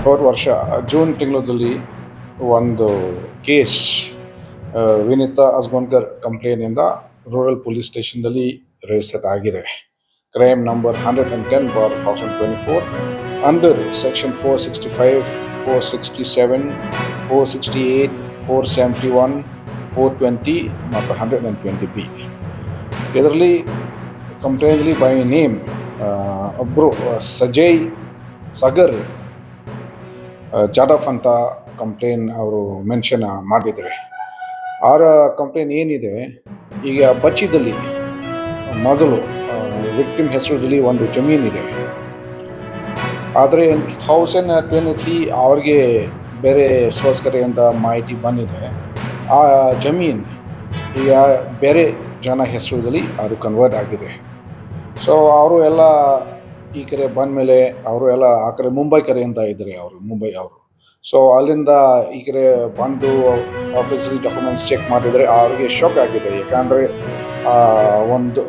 ಹೋದ ವರ್ಷ ಜೂನ್ ತಿಂಗಳಲ್ಲಿ ಒಂದು ಕೇಸ್ ವಿನಿತಾ ಅಸ್ಗೋನ್ಕರ್ ಕಂಪ್ಲೇನಿಂದ ರೂರಲ್ ಪೊಲೀಸ್ ಸ್ಟೇಷನ್ದಲ್ಲಿ ರಿಜಿಸ್ಟರ್ ಆಗಿದೆ. ಕ್ರೈಮ್ ನಂಬರ್ 110/2024 ಅಂಡರ್ ಸೆಕ್ಷನ್ 465, 467, 468, 471, 420 ಮತ್ತು 120B. ಇದರಲ್ಲಿ ಕಂಪ್ಲೇಂಟ್ಲಿ ಬೈ ನೇಮ್ ಒಬ್ಬರು ಸಜಯ್ ಸಾಗರ್ ಜಾಡಫ್ ಅಂತ ಕಂಪ್ಲೇನ್ ಅವರು ಮೆನ್ಷನ್ ಮಾಡಿದ್ದಾರೆ. ಅವರ ಕಂಪ್ಲೇನ್ ಏನಿದೆ, ಈಗ ಬಚ್ಚಿದಲ್ಲಿ ಮೊದಲು ವಿಕ್ಟಿಮ್ ಹೆಸರಲ್ಲಿ ಒಂದು ಜಮೀನಿದೆ. ಆದರೆ 2023 ಅವ್ರಿಗೆ ಬೇರೆ ಸೋರ್ಸ್ ಕಡೆಯಿಂದ ಮಾಹಿತಿ ಬಂದಿದೆ. ಆ ಜಮೀನು ಈಗ ಬೇರೆ ಜನ ಹೆಸರಲ್ಲಿ ಅದು ಕನ್ವರ್ಟ್ ಆಗಿದೆ. ಸೊ ಅವರು ಎಲ್ಲ ಈ ಕಡೆ ಬಂದ ಮೇಲೆ ಅವರು ಎಲ್ಲ ಆ ಕಡೆ ಮುಂಬೈ ಕಡೆಯಿಂದ ಇದ್ದಾರೆ, ಮುಂಬೈ ಅವರು. ಸೊ ಅಲ್ಲಿಂದ ಈ ಕಡೆ ಬಂದು ಆಫೀಸಲ್ಲಿ ಡಾಕ್ಯುಮೆಂಟ್ಸ್ ಚೆಕ್ ಮಾಡಿದರೆ ಅವ್ರಿಗೆ ಶಾಕ್ ಆಗಿದೆ. ಯಾಕಂದರೆ ಒಂದು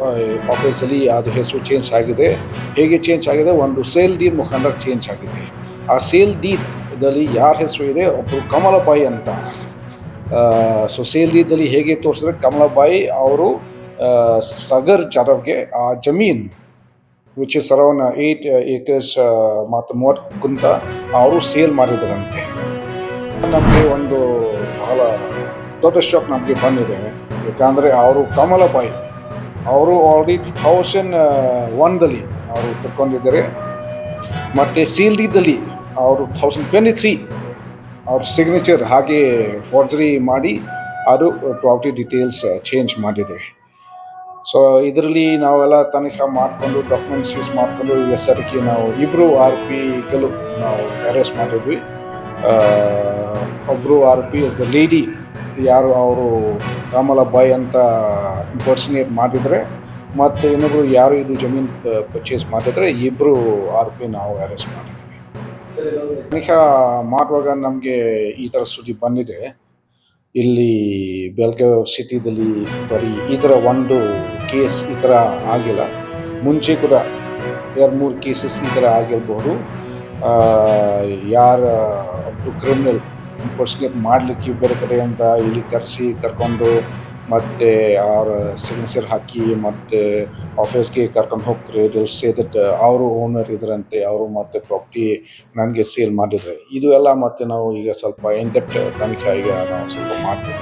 ಆಫೀಸಲ್ಲಿ ಅದು ಹೆಸರು ಚೇಂಜ್ ಆಗಿದೆ. ಹೇಗೆ ಚೇಂಜ್ ಆಗಿದೆ? ಒಂದು ಸೇಲ್ ಡೀಡ್ ಮುಖಾಂತರ ಚೇಂಜ್ ಆಗಿದೆ. ಆ ಸೇಲ್ ಡೀಡ್ದಲ್ಲಿ ಯಾರ ಹೆಸರು ಇದೆ? ಒಬ್ಬರು ಕಮಲಬಾಯಿ ಅಂತ. ಸೊ ಸೇಲ್ ಡೀಡ್ದಲ್ಲಿ ಹೇಗೆ ತೋರಿಸಿದ್ರೆ ಕಮಲಬಾಯಿ ಅವರು ಸಾಗರ್ ಜಾಧವ್ಗೆ ಆ ಜಮೀನು ವಿಚ್ ಇಸ್ ಅರೌಂಡ್ 8 acres ಮತ್ತು 30 ಗುಂತ ಅವರು ಸೇಲ್ ಮಾಡಿದರಂತೆ. ನಮಗೆ ಒಂದು ಬಹಳ ದೊಡ್ಡ ಶಾಕ್ ನಮಗೆ ಬಂದಿದೆ. ಯಾಕಂದರೆ ಅವರು ಕಮಲಬಾಯಿ ಅವರು ಆಲ್ರೆಡಿ 2001ದಲ್ಲಿ ಅವರು ತಗೊಂಡಿದ್ದಾರೆ. ಮತ್ತು ಸೇಲ್ ಡೀಡ್ದಲ್ಲಿ ಅವರು 2023 ಅವ್ರ ಸಿಗ್ನೇಚರ್ ಹಾಗೆ ಫೋರ್ಜರಿ ಮಾಡಿ ಅದು ಪ್ರಾಪರ್ಟಿ ಡೀಟೇಲ್ಸ್ ಚೇಂಜ್ ಮಾಡಿದ್ದಾರೆ. ಸೊ ಇದರಲ್ಲಿ ನಾವೆಲ್ಲ ತನಿಖೆ ಮಾಡಿಕೊಂಡು ಡಾಕ್ಯುಮೆಂಟ್ಸ್ ಯೂಸ್ ಮಾಡಿಕೊಂಡು SRK ನಾವು ಇಬ್ಬರು ಆರೋಪಿಗಳು ನಾವು ಅರೆಸ್ಟ್ ಮಾಡಿದ್ವಿ. ಒಬ್ಬರು ಆರೋಪಿ ಇಸ್ ದ ಲೇಡಿ, ಯಾರು ಅವರು ಕಮಲಬಾಯಿ ಅಂತ ಇಂಪರ್ಸನೇಟ್ ಮಾಡಿದರೆ, ಮತ್ತು ಇನ್ನೊಬ್ಬರು ಯಾರು ಇದು ಜಮೀನು ಪರ್ಚೇಸ್ ಮಾಡಿದರೆ, ಇಬ್ಬರು ಆರೋಪಿ ನಾವು ಅರೆಸ್ಟ್ ಮಾಡಿದ್ವಿ. ತನಿಖೆ ಮಾಡುವಾಗ ನಮಗೆ ಈ ಥರ ಸುದ್ದಿ ಬಂದಿದೆ. ಇಲ್ಲಿ ಬೆಳಗಾವಿ ಸಿಟಿದಲ್ಲಿ ಬರೀ ಈ ಥರ ಒಂದು ಕೇಸ್ ಈ ಥರ ಆಗಿಲ್ಲ. ಮುಂಚೆ ಕೂಡ 2-3 ಕೇಸಸ್ ಈ ಥರ ಆಗಿರ್ಬೋದು. ಯಾರ ಒಬ್ಬರು ಕ್ರಿಮಿನಲ್ ಇಂಪರ್ಸನೇಟ್ ಮಾಡಲಿಕ್ಕೆ ಬೇರೆ ಕಡೆಯಿಂದ ಇಲ್ಲಿ ಕರ್ಕೊಂಡು ಮತ್ತು ಅವ್ರ ಸಿಗ್ನೇಚರ್ ಹಾಕಿ ಮತ್ತು ಆಫೀಸ್ಗೆ ಕರ್ಕೊಂಡು ಹೋಗ್ತಾರೆ. ಇದ್ರಲ್ಲಿ ಸೇದಟ್ ಅವರು ಓನರ್ ಇದರಂತೆ, ಅವರು ಮತ್ತು ಪ್ರಾಪರ್ಟಿ ನನಗೆ ಸೇಲ್ ಮಾಡಿದರೆ ಇದು ಎಲ್ಲ. ಮತ್ತು ನಾವು ಈಗ ಸ್ವಲ್ಪ ಇನ್ ಡೆಪ್ತ್ ತನಿಖೆ ಈಗ ನಾವು ಸ್ವಲ್ಪ ಮಾಡ್ತೀವಿ.